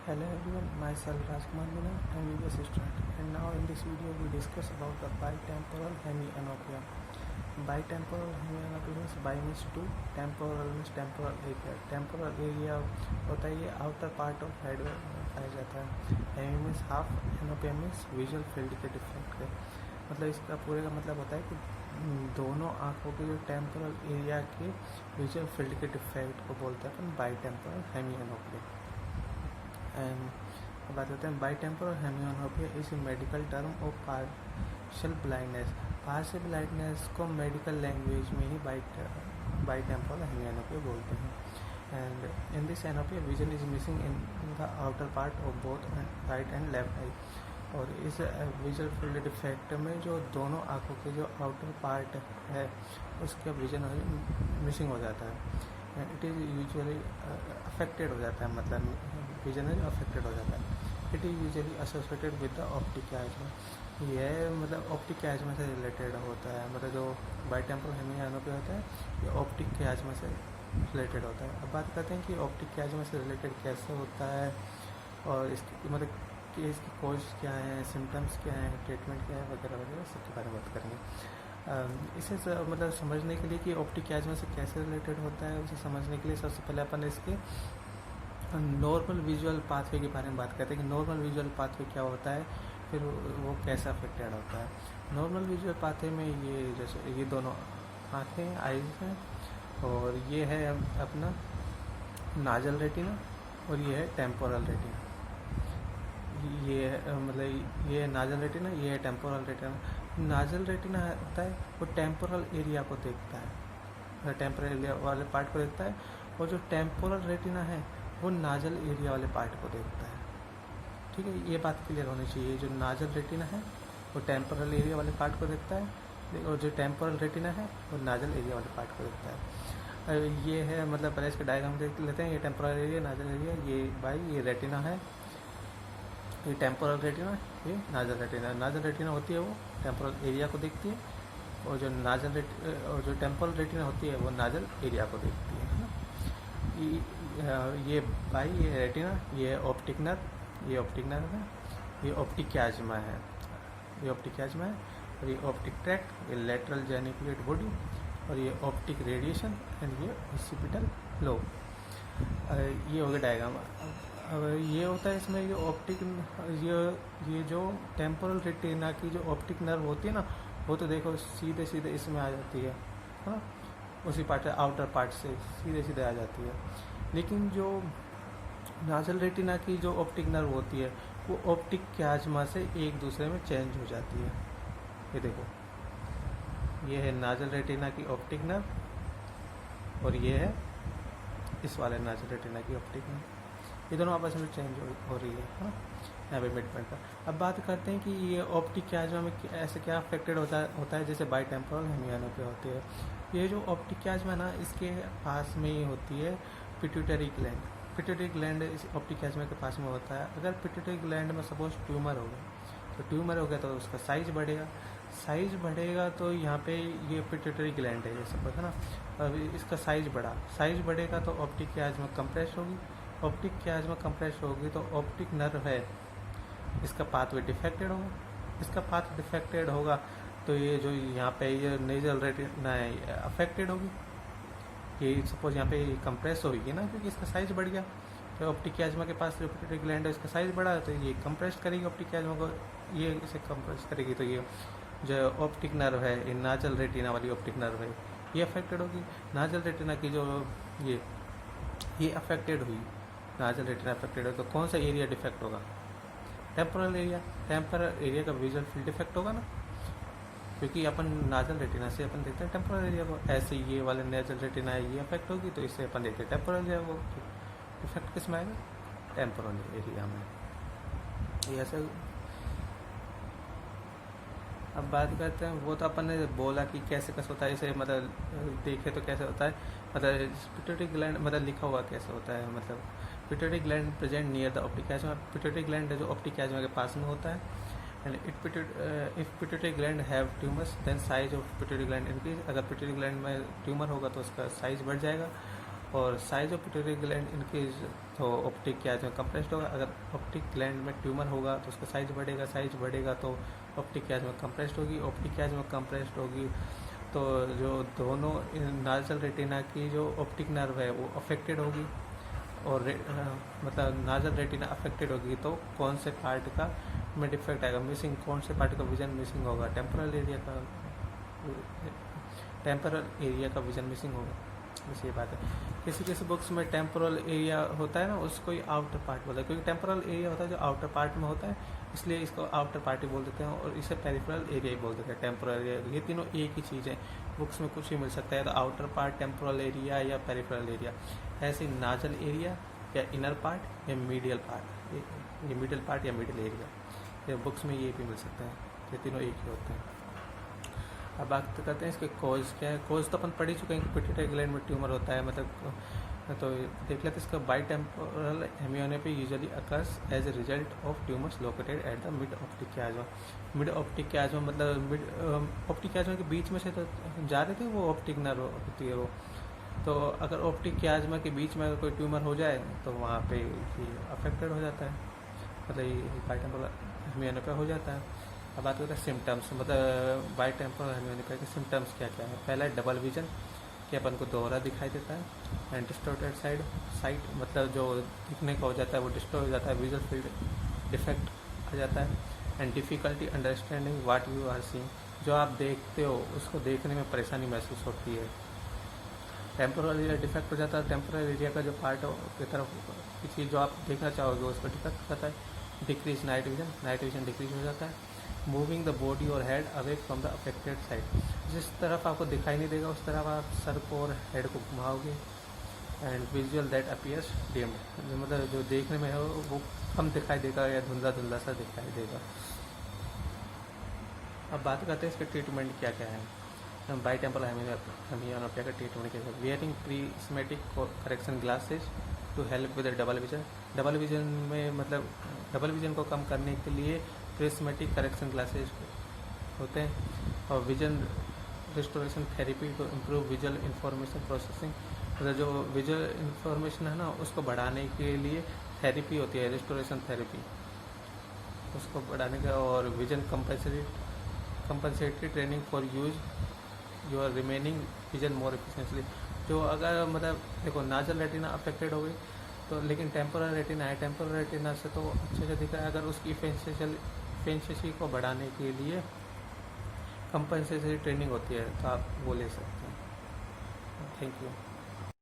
Hello everyone, myself Rajkumar Mina, MBBS student, and now in this video we discuss about the bitemporal hemianopia. Bitemporal hemianopia means bi means two, temporal means temporal area. Temporal area होता है ये outer part of head में पाया जाता है. Hemi means half, anopia means visual field के defect है. मतलब इसका पूरे का मतलब होता है कि दोनों आँखों के जो टेम्पोरल एरिया के विजुअल फील्ड के डिफेक्ट को बोलते हैं अपन बाइटेम्पोरल हेमियानोपिया. एंड बात करते हैं bitemporal hemianopia is a medical term of partial blindness. Partial blindness को मेडिकल लैंग्वेज में ही बाइटेम्पोरल हेमियानोपिया बोलते हैं. And in this anopia vision is missing in the outer part of both right and left eye. और इस visual field defect में जो दोनों आँखों के जो आउटर पार्ट है उसका विजन मिसिंग हो जाता है. इट इज़ यूजुअली अफेक्टेड हो जाता है, मतलब विजन है जो अफेक्टेड हो जाता है. It is usually associated with the optic asthma. यह मतलब ऑप्टिक एजमा से रिलेटेड होता है. मतलब जो बाइटेम्पोरल हेमियानोपिया होता है ये ऑप्टिक एजमा से रिलेटेड होता है. अब बात करते हैं कि ऑप्टिक एजमा से रिलेटेड कैसे होता है और इसकी मतलब कि इसकी कॉज क्या है, सिम्टम्स क्या हैं, ट्रीटमेंट क्या है वगैरह वगैरह सबके बारे में बात करेंगे. इसे मतलब समझने के लिए कि ऑप्टिक एजमा से कैसे रिलेटेड होता है उसे समझने के लिए सबसे पहले अपन इसके नॉर्मल विजुअल पाथवे के बारे में बात करते हैं कि नॉर्मल विजुअल पाथवे क्या होता है, फिर वो कैसे अफेक्टेड होता है. नॉर्मल विजुअल पाथवे में ये जैसे ये दोनों आँखें आइज हैं और ये है अपना नाजल रेटिना और ये है टेम्पोरल रेटिना. ये मतलब ये नाजल रेटिना, ये है टेम्पोरल रेटिना. नाजल रेटिना होता है वो टेम्पोरल एरिया को देखता है, टेम्पोरल एरिया वाले पार्ट को देखता है. और जो टेम्पोरल रेटिना है वो नाजल एरिया वाले पार्ट को देखता है. ठीक है, ये बात क्लियर होनी चाहिए. जो नाजल रेटिना है वो टेम्पोरल एरिया वाले पार्ट को देखता है और जो टेम्पोरल रेटिना है वो नाजल एरिया वाले पार्ट को देखता है. ये है मतलब पहले इसके डायग्राम देख लेते हैं. ये टेम्पोरल एरिया, नाजल एरिया, ये रेटिना है, ये टेम्पोरल रेटिना, ये नाजल रेटिना. नाजल रेटिना होती है वो टेम्पोरल एरिया को देखती है और जो टेम्पोरल रेटिना होती है वो नाजल एरिया को देखती है. ये रेटिना, ये ऑप्टिक नर्व, ये ऑप्टिक नर्व है, ये ऑप्टिक क्याज्मा है, ये ऑप्टिक क्याज्मा है. और ये ऑप्टिक ट्रैक्ट, ये लेटरल जेनिकुलेट बॉडी, और ये ऑप्टिक रेडिएशन एंड ये ऑक्सीपिटल लोब. ये हो गया डायग्राम. अब ये होता है इसमें ये ऑप्टिक ये जो टेम्पोरल रेटिना की जो ऑप्टिक नर्व होती है ना वो तो देखो सीधे सीधे इसमें आ जाती है, हाँ, उसी पार्ट आउटर पार्ट से सीधे सीधे आ जाती है. लेकिन जो नाजल रेटिना की जो ऑप्टिक नर्व होती है वो ऑप्टिक क्याज्मा से एक दूसरे में चेंज हो जाती है. ये देखो, ये है नाजल रेटिना की ऑप्टिक नर्व और ये है इस वाले नाजल रेटिना की ऑप्टिक नर्व. ये दोनों आपस में चेंज हो रही है, हाँ, यहाँ पे मिड पॉइंट पर. अब बात करते हैं कि ये ऑप्टिक क्याज्मा में ऐसे क्या अफेक्टेड होता है जैसे बाइटेम्पोरल हेमियानोपिया होती है. ये जो ऑप्टिक क्याज्मा ना इसके पास में ही होती है पिट्यूटरी ग्लैंड. पिट्यूटरी ग्लैंड इस ऑप्टिक क्याज्मा के पास में होता है. अगर पिट्यूटरी ग्लैंड में सपोज ट्यूमर होगा तो उसका साइज बढ़ेगा तो यहाँ पे ये पिट्यूटरी ग्लैंड है ये सपोज है ना. अब इसका साइज बढ़ेगा तो ऑप्टिक क्याज्मा कंप्रेस होगी. ऑप्टिक क्याज्मा कंप्रेस होगी तो ऑप्टिक नर्व है इसका पाथवे डिफेक्टेड होगा. इसका पाथ डिफेक्टेड होगा तो ये जो यहाँ पे ये नेजल रेटिना है अफेक्टेड होगी. ये सपोज यहाँ पे कंप्रेस होगी ना क्योंकि इसका साइज बढ़ गया. तो ऑप्टिक क्याज्मा के पास जो पिट्यूटरी ग्लैंड है इसका साइज बढ़ा तो ये कंप्रेस करेगी ऑप्टिक क्याज्मा को, ये इसे कंप्रेस करेगी. तो ये जो ऑप्टिक नर्व है ये नाजल रेटिना वाली ऑप्टिक नर्व है ये अफेक्टेड होगी. नाजल रेटिना की जो ये अफेक्टेड हुई, नाजल रेटिना अफेक्टेड है तो कौन सा एरिया डिफेक्ट होगा? टेम्पोरल एरिया का विजुअल फील्ड डिफेक्ट होगा ना, क्योंकि अपन नाजल रेटिना से अपन देखते हैं टेम्पोरल एरिया को. ऐसे ये वाले नाजल रेटिना है ये अफेक्ट होगी तो इससे अपन देखते हैं टेम्पोरल एरिया को. इफेक्ट किस में आएगा? टेम्पोरल एरिया में. ये ऐसे. अब बात करते हैं, वो तो अपन ने बोला कि कैसे होता है इसे मतलब देखे तो कैसे होता है, मतलब पिट्यूटरी ग्लैंड मतलब लिखा हुआ कैसे होता है. मतलब pituitary gland present near the optic chiasma. Pituitary gland जो ऑप्टिक क्याज्मा के पास में होता है. And if pituitary gland have tumours then size of pituitary gland increase. अगर पिट्यूटरी ग्लैंड में ट्यूमर होगा तो उसका साइज बढ़ जाएगा और size of pituitary gland increase तो ऑप्टिक क्या कंप्रेस्ड होगा। अगर ऑप्टिक ग्लैंड में ट्यूमर होगा तो उसका साइज बढ़ेगा तो ऑप्टिक क्या कंप्रेस्ड होगी। ऑप्टिक क्या कंप्रेस्ड होगी तो जो दोनों नाजल रेटिना की जो ऑप्टिक नर्व है वो अफेक्टेड होगी, और मतलब नाजल रेटिना अफेक्टेड होगी तो कौन से पार्ट का में डिफेक्ट आएगा, मिसिंग, कौन से पार्ट का विजन मिसिंग होगा, टेम्पोरल एरिया का विजन मिसिंग होगा। बस ये बात है। किसी बुक्स में टेम्पोरल एरिया होता है ना, उसको ही आउटर पार्ट बोलते हैं, क्योंकि टेम्पोरल एरिया होता है जो आउटर पार्ट में होता है, इसलिए इसको आउटर पार्ट ही बोल देते हैं, और इसे पेरिफेरल एरिया ही बोल देते हैं। टेम्पोरल एरिया, ये तीनों एक ही चीज़ है। बुक्स में कुछ ही मिल सकता है, तो आउटर पार्ट टेम्पोरल एरिया या पेरिफेरल एरिया। ऐसे नाजल एरिया या इनर पार्ट या मीडियल पार्ट, ये मिडिल पार्ट या मिडिल एरिया, ये बुक्स में ये भी मिल सकता है। ये तीनों एक ही होते हैं। अब बात करते हैं इसके कॉज क्या है। कॉज तो अपन पढ़ ही चुके हैं, पिट्यूटरी ग्लैंड में ट्यूमर होता है, मतलब तो देख लेते हैं। इसका bitemporal hemianopia usually occurs as a result of tumours located at the mid optic chiasma. Mid optic chiasma मतलब मिड ऑप्टिक क्याज्मा के बीच में से तो जा रहे थे, वो ऑप्टिक नर्व होती है वो। तो अगर ऑप्टिक क्याज्मा के बीच में अगर कोई ट्यूमर हो जाए तो वहाँ पे अफेक्टेड हो जाता है, मतलब ये बाइटेम्पोरल हेमियोनोपी हो जाता है। अब बात करते हैं सिम्टम्स, मतलब बाइटेम्पोरल हेमियोनोपी के सिम्टम्स क्या क्या है। पहला है डबल विजन, कि अपन को दोहरा दिखाई देता है, एंड डिस्टॉर्टेड साइट मतलब जो दिखने का हो जाता है वो डिस्टॉर्ट हो जाता है, विजुअल फील्ड डिफेक्ट आ जाता है, and difficulty understanding what you are seeing, जो आप देखते हो उसको देखने में परेशानी महसूस होती है। टेम्पोरल एरिया डिफेक्ट हो जाता है, टेम्पोरल एरिया का जो पार्ट की तरफ की चीज़ जो आप देखना चाहोगे उसको डिफेक्ट हो जाता है। डिक्रीज नाइट विजन डिक्रीज हो जाता है। मूविंग द बॉडी और head away from the affected side, जिस तरफ आपको दिखाई नहीं देगा उस तरफ आप सर को और हेड को घुमाओगे। And visual that appears dimmed, मतलब जो देखने में है वो कम दिखाई देगा या धुंधला धुंधला सा दिखाई देगा। अब बात करते हैं इसके ट्रीटमेंट क्या क्या है। बाइटेम्पोरल हेमियोनोपिया का ट्रीटमेंट क्या है। Wearing prismatic correction glasses to help with double vision. Double vision में मतलब डबल विजन को कम करने के लिए प्रिस्मेटिक करेक्शन ग्लासेस होते हैं। और vision restoration therapy to improve visual information processing, मतलब जो विजुअल इंफॉर्मेशन है ना उसको बढ़ाने के लिए थेरेपी होती है, रिस्टोरेशन थेरेपी, उसको बढ़ाने का। और vision compensatory training for use your remaining vision more efficiently. जो अगर मतलब देखो नाजल रेटिना अफेक्टेड हो गई तो, लेकिन टेम्पोरल रेटिना है, टेम्पोरल रेटिना से तो अच्छे से दिख रहा है, अगर उसकी इफिशिएंसी को बढ़ाने के लिए कंपनसेटरी ट्रेनिंग होती है तो आप वो ले सकते हैं। Thank you.